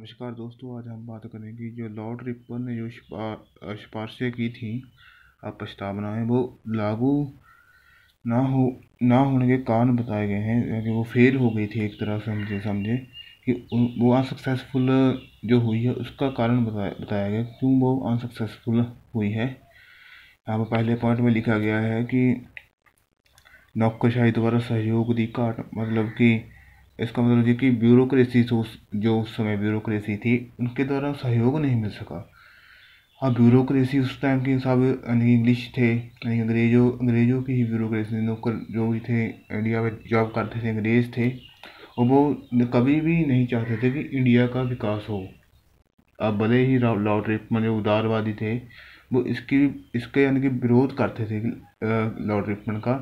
नमस्कार दोस्तों, आज हम बात करेंगे जो लॉर्ड रिपन ने जो सिफारिशें की थी प्रस्तावनाएं वो लागू ना हो ना होने के कारण बताए गए हैं कि वो फेल हो गई थी। एक तरह से समझे कि वो अनसक्सेसफुल जो हुई है उसका कारण बताया गया क्यों वो अनसक्सेसफुल हुई है। यहाँ पर पहले पॉइंट में लिखा गया है कि नौकरशाही द्वारा सहयोग की घाट, मतलब कि इसका मतलब ये कि ब्यूरोक्रेसी जो उस समय ब्यूरोक्रेसी थी उनके द्वारा सहयोग नहीं मिल सका। हाँ, ब्यूरोक्रेसी उस टाइम के सब यानी इंग्लिश थे, यानी अंग्रेजों की ही ब्यूरोक्रेसी। नौकर जो भी थे इंडिया में जॉब करते थे अंग्रेज थे, और वो कभी भी नहीं चाहते थे कि इंडिया का विकास हो। अब भले ही लॉर्ड रिपन जो उदारवादी थे वो इसके यानी कि विरोध करते थे। लॉर्ड रिपन का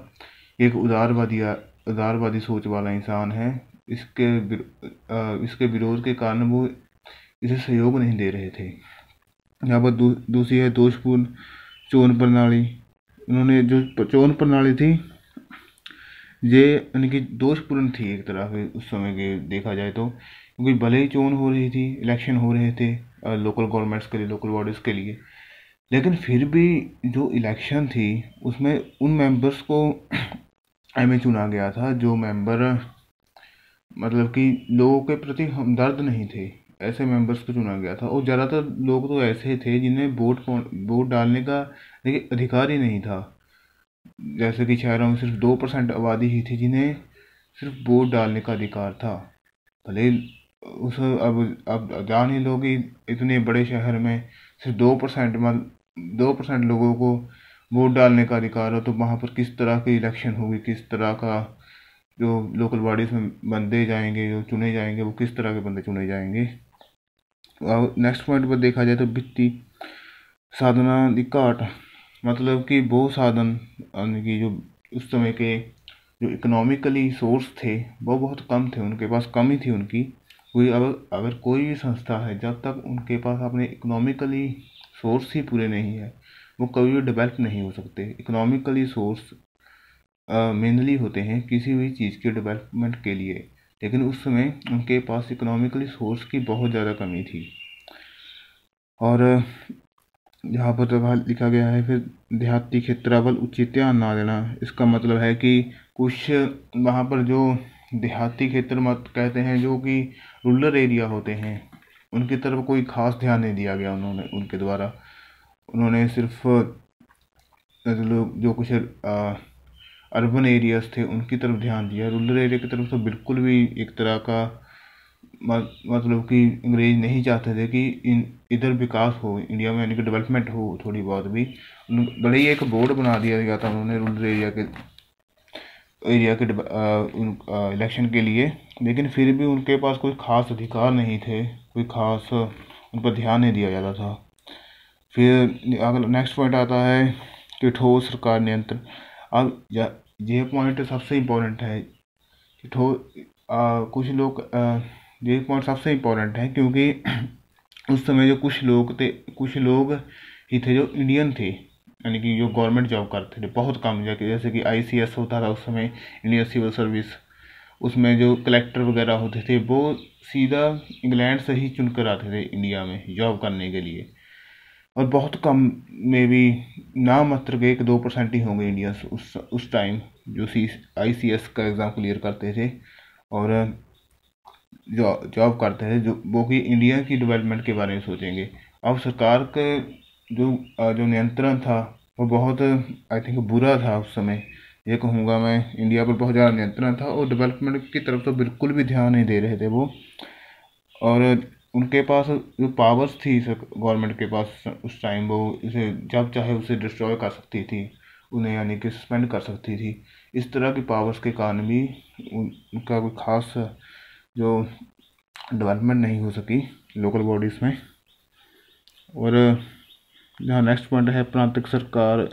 एक उदारवादी सोच वाला इंसान है। इसके विरोध के कारण वो इसे सहयोग नहीं दे रहे थे। यहाँ पर दूसरी है दोषपूर्ण चोन प्रणाली। उन्होंने जो चोन प्रणाली थी ये यानी कि दोषपूर्ण थी एक तरह से उस समय के देखा जाए तो, क्योंकि भले ही चोन हो रही थी, इलेक्शन हो रहे थे लोकल गवर्नमेंट्स के लिए, लोकल बॉडीज़ के लिए, लेकिन फिर भी जो इलेक्शन थी उसमें उन मेंबर्स को में चुना गया था जो मेंबर मतलब कि लोगों के प्रति हमदर्द नहीं थे। ऐसे मेंबर्स को चुना गया था, और ज़्यादातर लोग तो ऐसे थे जिन्हें वोट डालने का देखिए अधिकार ही नहीं था। जैसे कि शहरों में सिर्फ 2% आबादी ही थी जिन्हें सिर्फ वोट डालने का अधिकार था। भले उस अब जान ही लो कि इतने बड़े शहर में सिर्फ 2% लोगों को वोट डालने का अधिकार हो, तो वहाँ पर किस तरह की इलेक्शन होगी, किस तरह का जो लोकल बॉडीज में बंदे जाएंगे, जो चुने जाएंगे, वो किस तरह के बंदे चुने जाएंगे। नेक्स्ट पॉइंट पर देखा जाए तो वित्तीय साधना की घाट, मतलब कि वो साधन यानी कि जो उस समय के जो इकोनॉमिकली सोर्स थे वो बहुत कम थे, उनके पास कमी थी उनकी। कोई अगर कोई भी संस्था है जब तक उनके पास अपने इकोनॉमिकली सोर्स ही पूरे नहीं है वो कभी भी डेवलप नहीं हो सकते। इकोनॉमिकली सोर्स मेनली होते हैं किसी भी चीज़ के डेवलपमेंट के लिए, लेकिन उस समय उनके पास इकोनॉमिकली सोर्स की बहुत ज़्यादा कमी थी। और यहाँ पर तो लिखा गया है फिर देहाती क्षेत्रावल उचित ध्यान ना देना। इसका मतलब है कि कुछ वहाँ पर जो देहाती क्षेत्र मत कहते हैं, जो कि रूरल एरिया होते हैं, उनकी तरफ कोई खास ध्यान नहीं दिया गया उनके द्वारा। उन्होंने सिर्फ लोग जो कुछ अर्बन एरियाज थे उनकी तरफ ध्यान दिया। रूरल एरिया की तरफ तो बिल्कुल भी एक तरह का मतलब कि अंग्रेज नहीं चाहते थे कि इधर विकास हो इंडिया में, यानी कि डेवलपमेंट हो थोड़ी बहुत भी। बड़े ही एक बोर्ड बना दिया गया था उन्होंने रूरल एरिया के इलेक्शन के लिए, लेकिन फिर भी उनके पास कोई खास अधिकार नहीं थे, कोई खास उन पर ध्यान नहीं दिया जाता था। फिर अगर नेक्स्ट पॉइंट आता है कि ठोस सरकार नियंत्रण। अब यह पॉइंट सबसे इम्पोर्टेंट है कि कुछ लोग ये पॉइंट सबसे इम्पोर्टेंट है क्योंकि उस समय जो कुछ लोग ही थे जो इंडियन थे, यानी कि जो गवर्नमेंट जॉब करते थे बहुत कम, जैसे कि ICS होता था उस समय, इंडियन सिविल सर्विस। उसमें जो कलेक्टर वगैरह होते थे वो सीधा इंग्लैंड से ही चुनकर आते थे इंडिया में जॉब करने के लिए, और बहुत कम में भी नाम मात्र के 1-2% ही होंगे इंडियंस उस टाइम जो ICS का एग्ज़ाम क्लियर करते थे और जॉब करते थे, जो वो कि इंडिया की डेवलपमेंट के बारे में सोचेंगे। अब सरकार के जो नियंत्रण था वो बहुत आई थिंक बुरा था उस समय। ये कहूँगा मैं, इंडिया पर बहुत ज़्यादा नियंत्रण था और डेवलपमेंट की तरफ तो बिल्कुल भी ध्यान नहीं दे रहे थे वो। और उनके पास जो पावर्स थी गवर्नमेंट के पास उस टाइम, वो इसे जब चाहे उसे डिस्ट्रॉय कर सकती थी, उन्हें यानी कि सस्पेंड कर सकती थी। इस तरह की पावर्स के कारण भी उनका कोई खास जो डेवलपमेंट नहीं हो सकी लोकल बॉडीज़ में। और जहाँ नेक्स्ट पॉइंट है प्रांतिक सरकार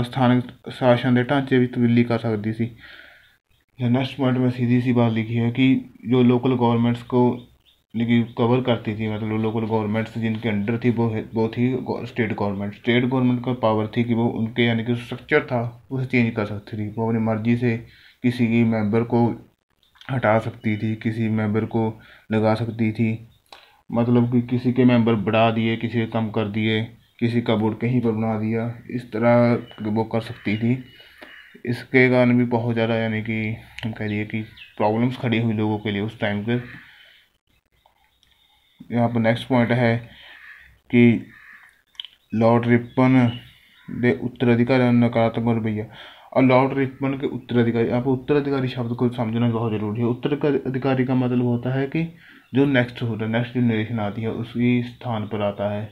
स्थानिक शासन के ढांचे भी तब्दीली कर सकती थी। नेक्स्ट पॉइंट में सीधी सी बात लिखी है कि जो लोकल गवर्नमेंट्स को लेकिन कवर करती थी, मतलब लोकल गवर्नमेंट्स जिनके अंडर थी वो थी स्टेट गवर्नमेंट का पावर थी कि वो उनके यानी कि स्ट्रक्चर था उसे चेंज कर सकती थी। वो अपनी मर्जी से किसी की मेंबर को हटा सकती थी, किसी मेंबर को लगा सकती थी, मतलब कि किसी के मेंबर बढ़ा दिए, किसी के कम कर दिए, किसी का बोर्ड कहीं पर बना दिया, इस तरह वो कर सकती थी। इसके कारण भी बहुत ज़्यादा यानी कि हम कह दिए कि प्रॉब्लम्स खड़ी हुई लोगों के लिए उस टाइम पे। यहाँ पर नेक्स्ट पॉइंट है कि लॉर्ड रिपन दे उत्तराधिकारी नकारात्मक रवैया। और लॉर्ड रिपन के उत्तराधिकारी, यहाँ पर उत्तराधिकारी शब्द को समझना बहुत जरूरी है। उत्तराधिकारी का मतलब होता है कि जो नेक्स्ट होता है, नेक्स्ट जनरेशन आती है उसी स्थान पर आता है।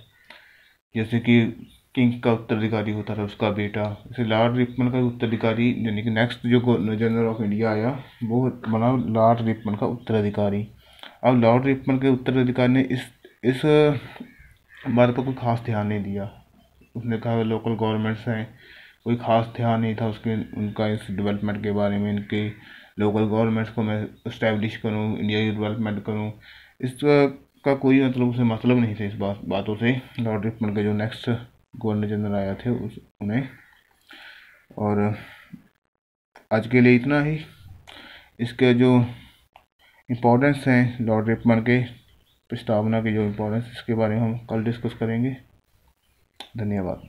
जैसे कि किंग का उत्तराधिकारी होता था उसका बेटा, जैसे लॉर्ड रिपन का उत्तराधिकारी यानी कि नेक्स्ट जो गवर्नर जनरल ऑफ इंडिया आया वो बना लॉर्ड रिपन का उत्तराधिकारी। अब लॉर्ड रिपन के उत्तराधिकारी ने इस बात पर कोई खास ध्यान नहीं दिया। उसने कहा लोकल गवर्नमेंट्स हैं, कोई खास ध्यान नहीं था उसके उनका इस डेवलपमेंट के बारे में, इनके लोकल गवर्नमेंट्स को मैं इस्टेब्लिश करूं, इंडिया की डेवलपमेंट करूं। इस का कोई मतलब उसे मतलब नहीं था इस बातों से। लॉर्ड रिपन के जो नेक्स्ट गवर्नर जनरल आया थे उन्हें। और आज के लिए इतना ही। इसके जो इम्पोर्टेंस हैं लॉर्ड रिपन के प्रस्तावना की जो इम्पोर्टेंस, इसके बारे में हम कल डिस्कस करेंगे। धन्यवाद।